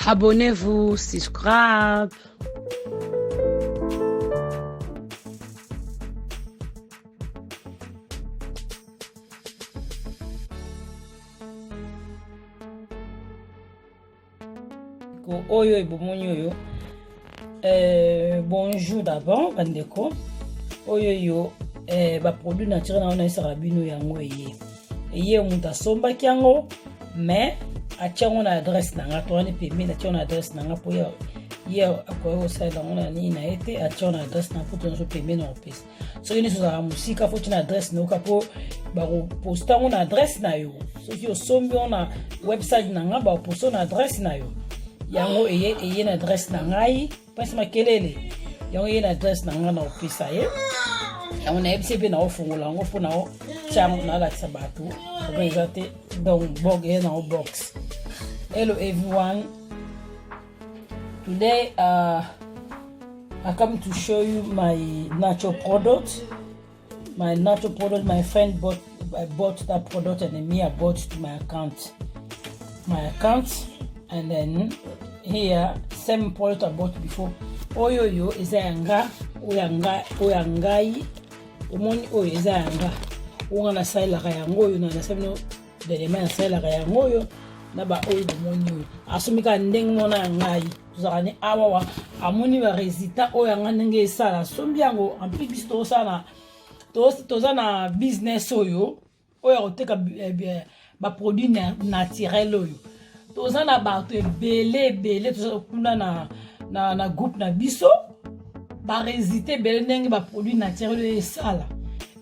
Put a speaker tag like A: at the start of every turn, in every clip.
A: Abonnez-vous, subscribe.
B: Oyo ebomoni bonjour d'abord bandeko oyo ba produit naturel na ona sera bino yango eye muta somba kyango mais atiango na adresse nanga to ne peme na atiango na adresse nanga po ye akoyo sa na ona ni na ete atiango na adresse na po to so peme na opes so ni so za musika fo tina adresse no ka po ba ko postango na adresse na yo so ki osombi ona website nanga ba posto na adresse na yo yango eye na adresse na ngai pasi makelele yango eye na adresse na ngai na opesa ye yango na ebise pe na ofungola yango po na o chango na lakisa bato organizate donc bog ye na o box. Hello everyone, today I come to show you my natural product. My friend bought that product and me I bought to my account and then here same product I bought before. Oyo is yanga oyangai omoni oyo is yanga ungana saila kayango yo na semno de me saila kayango yo na ba oyo omoni oyo asumika ndenge mona ngai tuzakani awawa amoni ba resultat oyanga ndenge sala sombiango en plus toza na business oyo oteka ba produit naturel oyo toza na bato ebele toza kuna na groupe na biso ba résultat bele ndenge ba produit naturel esala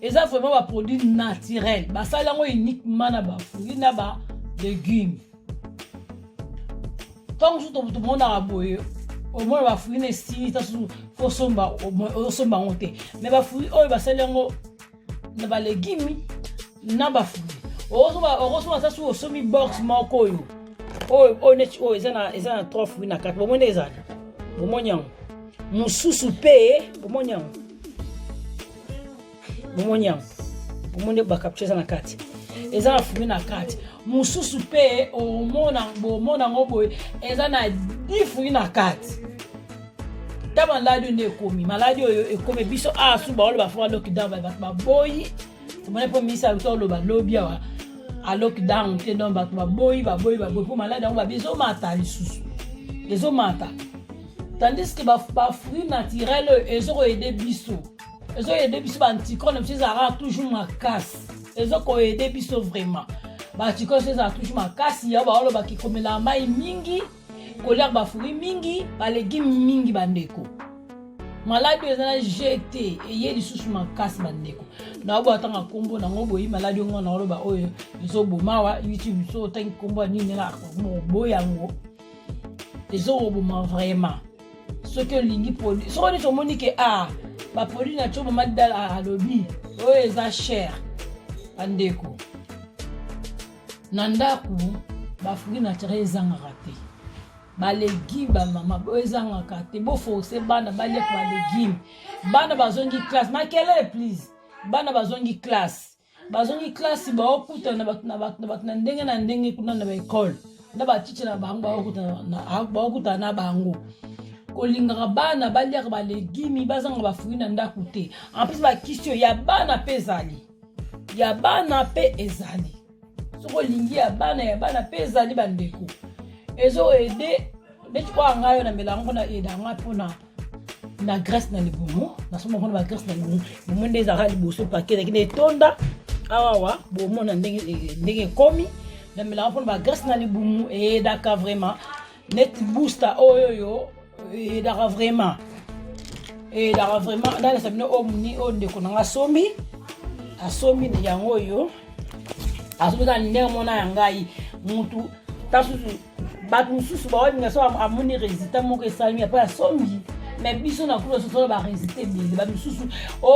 B: eza vraiment ba produit naturel basala ngo uniquement na ba fruits na ba légumes tant que tout monde a boye au moins ba fruits ne si ta su fo somba ngote mais ba fruits oyo basala ngo na ba légumes na ba fruits ozo ta su osomi box moko yo eza na 3 fruits na 4 bomoni ezana bomoni yango mususu pe bomoni ba capture na 4 eza na fruits na 4 mususu pe bomona ngoboy eza na 10 fruits na 4 taba maladi ne komi maladi oyo ekomi biso su ba lo ba fwa lockdown ba boyi tomone po misa to lo ba lobia à lockdown te don ba boy pour malade on va bezo mata lisusu bezo mata tandis que ba fruit naturel ezo aider biso ba anticorps même ça toujours ma casse ezo ko aider biso vraiment ba anticorps ça toujours ma casse ya ba lo ba ki komela mai mingi kolia ba fruit mingi ba légumes mingi bandeko maladi ezana jeté eye lisusu makasi bandeko na bo atanga kombo na ngobo yi maladi ngo na loba oyo izo bomawa YouTube so tangi kombo nini na mo boyango izo boma vraiment ce que lingi produit so ni to monike ba produit na chobo madala a lobby oyo eza cher bandeko nandaku ba fruit naturel ezanga raté ba légumes ba mama ezanga kate bo forcer bana ba lek ba légumes bana bazongi classe makele please bana bazongi classe ba okuta na bat na ndenge kuna na ba école na ba teacher na bango ba okuta na bango kolinga bana ba lek ba légumes bazanga ba fruits na ndaku te en plus ba question ya bana pe ezali soko lingi ya bana pe ezali bandeko ezo aider beti kwa ngayo na melango na edanga pona na graisse na libumu na somo kona ba graisse na libumu monde za libuso paquet kine tonda awawa bomo na ndenge komi na melango pona ba graisse na libumu edaka vraiment net booster oyo edaka vraiment na sabino omni onde kona ngasombi asombi de yango yo asombi ka ndenge mona yangai mutu tasusu bat mususu ba wani ngaso amoni résultat moko esalmi apa ya sombi mais biso na kulo so ba résultat bile ba mususu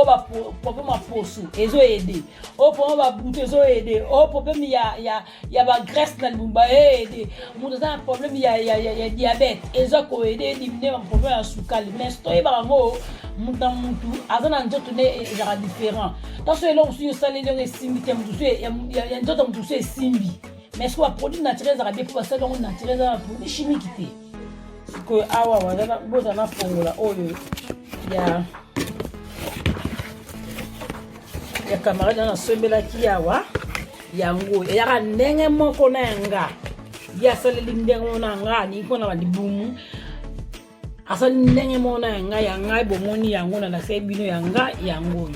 B: ba problème a poso ezo aider problème ba buto ezo aider problème ya ba graisse na lumba aider muto za problème ya diabète ezo ko aider diminuer ba problème ya sukali mais to ba ngo mutu azana nzoto ne ezara différent taso elo usu sale le simbi te mutu ya nzoto mutu simbi mais soit produit naturel za bien pour ça donc naturel za produit chimique te sikoyo awa boza na fongola oyo ya camarade na sombelaki awa yango eyaka ndenge moko na yanga ye asaleli ndenge moko na yanga alingi mpona balibumu asali ndenge moko na yanga bomoni yango na nase bino yanga yango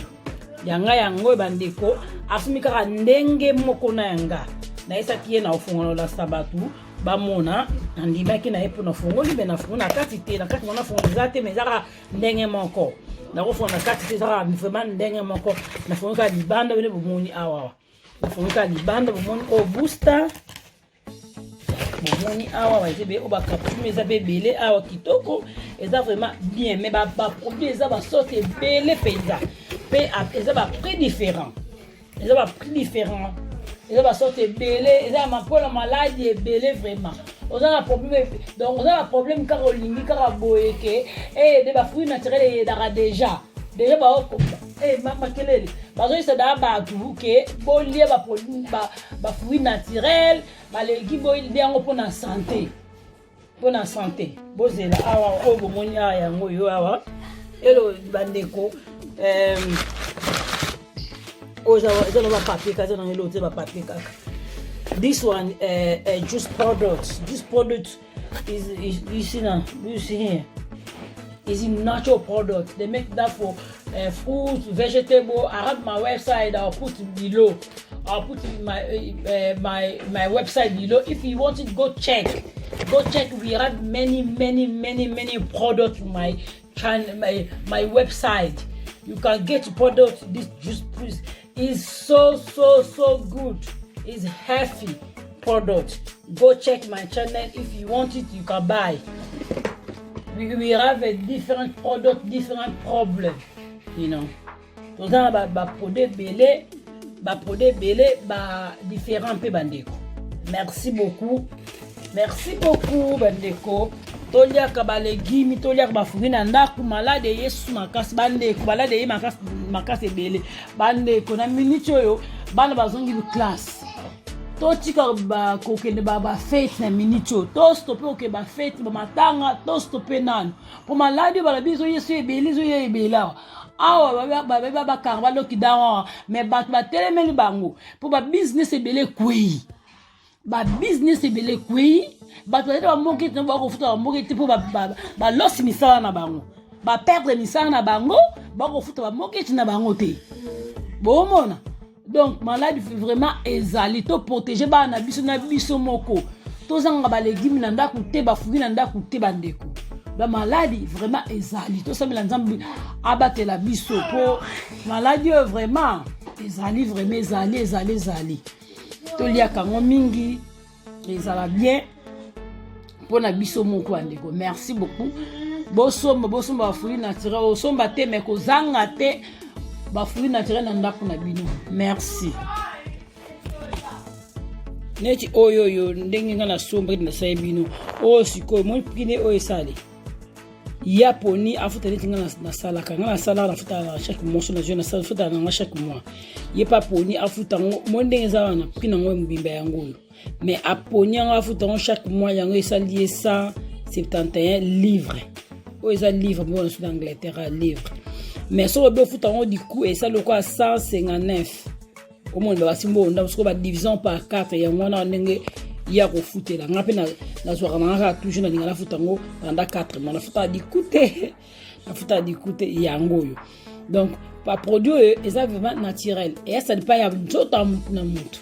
B: oyo bandeko asumi kaka ndenge moko na yanga nayesaki ye na ofongola sabatu bamona andimaki na ye mpona fongoli mpe na fongo na kati te na kati mona fongo eza te me ezaka ndenge moko nakofonga na kati te ezaka vraiment ndenge moko na fongo kaka libanda bene bomoni awa na fongo kaka libanda bomoni o booster bomoni awa baezebe o bakapsume eza mpe ebele awa kitoko eza vraiment bien mais baproduit eza basorte ebele mpenza mpe eza baprix différent eza basorte ebele eza mpona maladi ebele vraiment oza na problème donc oza na problème kaka olingi kaka boye ke de bafruit naturel eyedaka déjà makelele bazoyisa daa bato ke bolia bafruit naturel baleki bolia yango mpona santé bozela awa oyo bomoni awa yango oyo awa elo bandeko eza na bapapier kaka eza na elo te bapapier kaka. This one juice product is you see here is a natural product. They make that for fruit, vegetable. I have my website. I'll put below. I'll put my website below. If you want it, go check. We have many products on my channel, my website. You can get product. This juice is so good. It's healthy product. Go check my channel. If you want it, you can buy. We have a different product, different problem, you know. Donc ça produit belé, différent pe bandeko. Merci beaucoup bandeko. Tolia kabale gimi tolia bafuri na ndaku malade yesu makasi bandeko balade ye makasi belé bandeko na minute oyo bana bazongi classe. Totika ba kokende ba fête na minute to stopper oke ba fête ba matanga to stopper nano pour maladi ba biso yesu ebela awa ba karba loki dawa mais ba telemeli bango pour ba business ebele kwei ba ba moki to ba ko futa ba moki pour ba loss misala na bango ba perdre misala na bango ba ko futa ba moki na bango te bomona. Donc malade vraiment ezali to protéger ba na biso moko to zanga ba légumes na ndaku te ba fruits na ndaku te bandeko ba maladie vraiment ezali to samela nzambi abatela biso po maladie vraiment ezali to lia kango mingi ezala bien pona biso moko bandeko. Merci beaucoup. Bosomba ba fruits naturels osomba te mais ko zanga te bafruit naturel na ndaku na bino. Merci. Neti oyo ndenge nga na sombre na sai bino o sikoyo mo pine o esale ya poni afuta neti nga na sala kanga na sala na futa na chaque mois na jeune sala futa na chaque mois ye pa poni afuta mo ndenge za wana pina ngo mbimba yango mais aponi nga afuta chaque mois yango esali 171 livres o eza livre bon en Angleterre livre. Mais sur le bœuf du coup et ça le quoi 159 au moins ba simbo nda parce que ba division par 4 ya mwana ndenge ya ko futela ngape na soka na toujours na ngala futango pendant 4 mwana futa dikute yango yo. Donc pas produit est vraiment naturel et ça ne pas ya nzota na mutu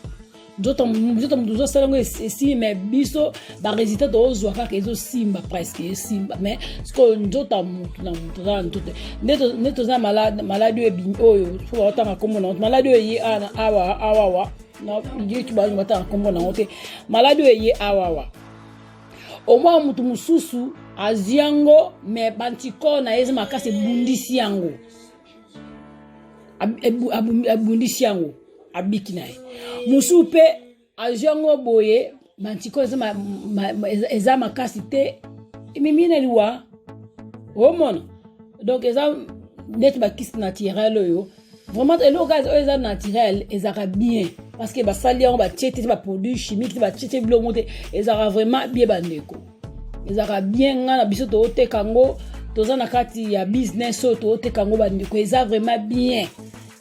B: nzota mutu salango esi mais biso ba résultat to zo kaka ezo simba presque simba mais ce que nzota mutu na mutu za ntote neto za malade oyo fo otanga komona malade yi ana awa na yitu ba ngata komona ote malade yi awa au moins mutu mususu aziango mais bantiko na yezi makase bundisi yango abundisi yango abiki naye musupe ajango boye mantiko eza makasi te mimina liwa omona donc eza net bakisi naturel yo vraiment elo gaz eza naturel ezaka bien parce que basali yango ba tchete ba produits chimiques ba tchete bilo monte ezaka vraiment bien bandeko ezaka bien nga na biso tooteka yango toza na kati ya business oyo tooteka yango bandeko eza vraiment bien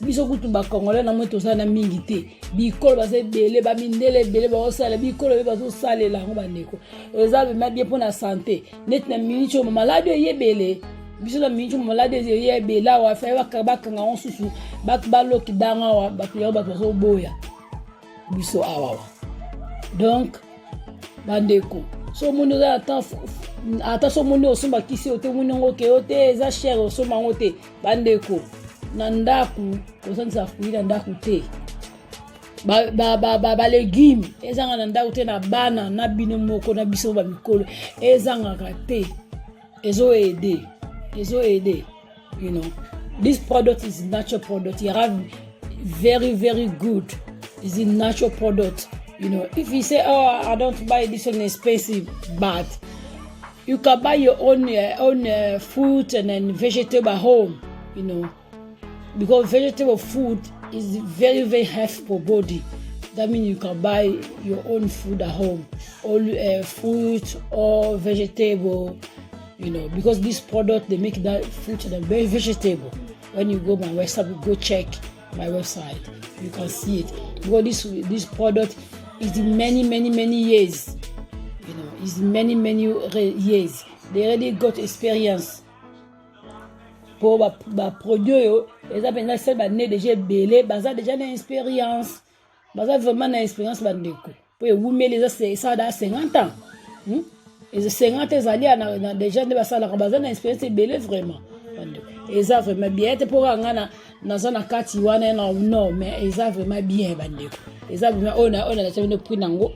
B: biso kutu bakongolais na moi toza na mingi te bikolo baza ebele bamindele ebele baosala bikolo oyo bazosalela yango bandeko eza vraiment bien mpona santé neti na miniti oyo maladi oyo eyebele biso na miniti oyo maladi oyo eyebele awa faye bakanga yango susu bato baloki danga awa bato yango bato bazoboya biso awawa donc bandeko so moni oza ata so moni osomba kisi oyo te moni yango ke yo te eza chere osomba yango te bandeko na ndaku kosangisa fruit na ndaku te balégume ezanga na ndaku te na bana na bino moko na biso bamikolo ezangaka te ezoede you know this product is natural product you have very very good is a natural product. You know, if you say, oh, I don't buy this one expensive, but you can buy your own fruit and then vegetable at home, you know, because vegetable food is very, very healthy for body. That means you can buy your own food at home, all fruit or vegetable, you know, because this product, they make that fruit and very vegetable. When you go my website, go check my website, you can see it. Because this product is many years, you know, is many years. They already got experience. Pour produire yo, les appels ça ba né déjà belé, baza déjà une expérience. Baza vraiment une expérience bandeko. Pour vous mais les ça da 50 ans. Et 50 ans ali na déjà ne basala baza une expérience belé vraiment. Et ça vraiment bien pour ngana na zona kati wana na no mais eza vraiment bien bandeko eza vraiment ona na tshebe no prix nango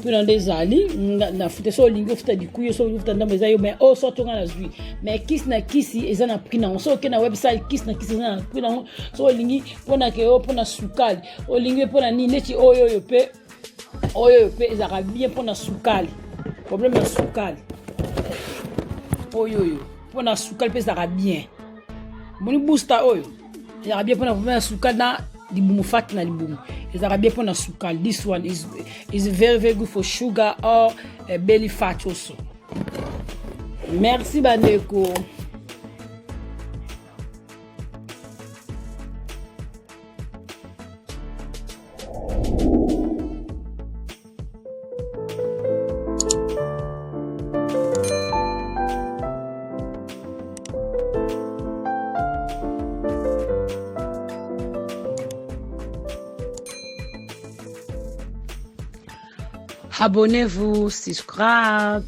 B: puis dans des ali na futa so lingo futa dikuyo so futa ndamba eza yo mais o so tonga na zui mais kisi eza na prix nango so ke na website kisi eza na prix nango so lingi pona ke o pona sukali o lingi pona ni neti oyo pe eza bien pona sukali problème na sukali oyo pona sukali pe eza bien moni booster oyo ezaka bien mpona problème ya sukali na libumu fati na libumu ezaka bien mpona sukali. This one is very good for sugar or belly fat also. Merci bandeko.
A: Abonnez-vous, subscribe.